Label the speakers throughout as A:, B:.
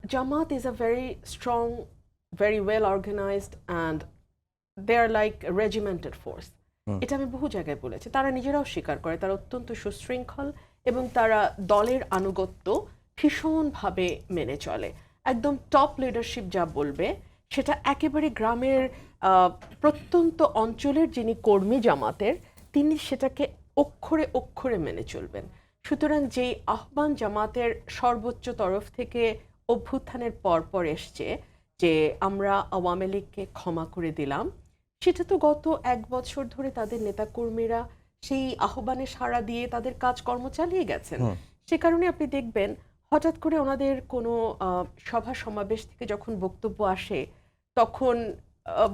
A: Jamaat is a very strong, very well organized, and they are like a regimented force. এটা আমি বহু জায়গায় বলেছি, তারা নিজেরাও স্বীকার করে তারা অত্যন্ত সুশৃঙ্খল এবং তারা দলের আনুগত্য ভীষণভাবে মেনে চলে। একদম টপ লিডারশিপ যা বলবে সেটা একেবারে গ্রামের প্রত্যন্ত অঞ্চলের যিনি কর্মী জামাতের তিনি সেটাকে অক্ষরে অক্ষরে মেনে চলবেন। সুতরাং যেই আহ্বান জামাতের সর্বোচ্চ তরফ থেকে অভ্যুত্থানের পর এসছে যে আমরা আওয়ামী লীগকে ক্ষমা করে দিলাম, সেটা তো গত 1 বছর ধরে তাদের নেতাকর্মীরা সেই আহ্বানে সাড়া দিয়ে তাদের কাজকর্ম চালিয়ে গেছেন। সে কারণে আপনি দেখবেন হঠাৎ করে ওনাদের কোনো সভা সমাবেশ থেকে যখন বক্তব্য আসে তখন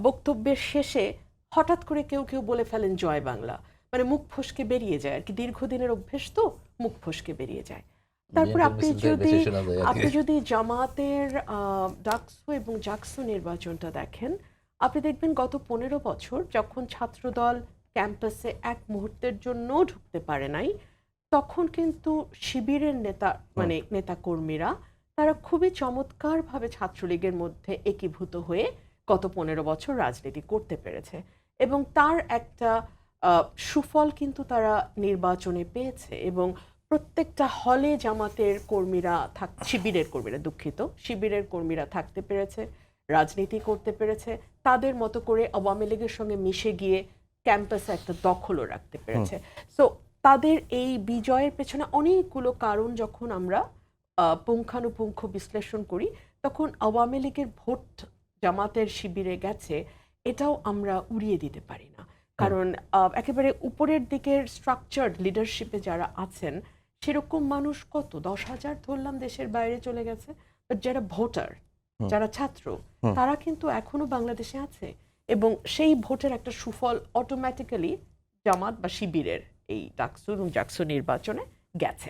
A: বক্তব্যের শেষে হঠাৎ করে কেউ কেউ বলে ফেলেন জয় বাংলা, মানে মুখ ফসকে বেরিয়ে যায় আর কি, দীর্ঘদিনের অভ্যেস তো মুখ ফসকে বেরিয়ে যায়। তারপর আপনি যদি জামাতের ডাকসু এবং জাকসু নির্বাচনটা দেখেন, আপনি দেখবেন গত 15 বছর যখন ছাত্রদল ক্যাম্পাসে এক মুহূর্তের জন্য ঢুকতে পারে নাই, তখন কিন্তু শিবিরের নেতাকর্মীরা তারা খুবই চমৎকারভাবে ছাত্রলীগের মধ্যে একীভূত হয়ে গত 15 বছর রাজনীতি করতে পেরেছে এবং তার একটা সুফল কিন্তু তারা নির্বাচনে পেয়েছে। এবং প্রত্যেকটা হলে জামাতের কর্মীরা শিবিরের কর্মীরা থাকতে পেরেছে, রাজনীতি করতে পেরেছে, তাদের মতো করে আওয়ামী লীগের সঙ্গে মিশে গিয়ে ক্যাম্পাসে একটা দখলও রাখতে পেরেছে। সো তাদের এই বিজয়ের পেছনে অনেকগুলো কারণ যখন আমরা পুঙ্খানুপুঙ্খ বিশ্লেষণ করি তখন আওয়ামী লীগের ভোট জামাতের শিবিরে গেছে এটাও আমরা উড়িয়ে দিতে পারি না। কারণ একেবারে উপরের দিকের স্ট্রাকচার্ড লিডারশিপে যারা আছেন সেরকম মানুষ কত 10,000 ধরলাম দেশের বাইরে চলে গেছে, বাট যারা ভোটার, যারা ছাত্র, তারা কিন্তু এখনো বাংলাদেশে আছে এবং সেই ভোটের একটা সুফল অটোমেটিক্যালি জামাত বা শিবিরের এই ডাকসু এবং জাকসু নির্বাচনে গেছে।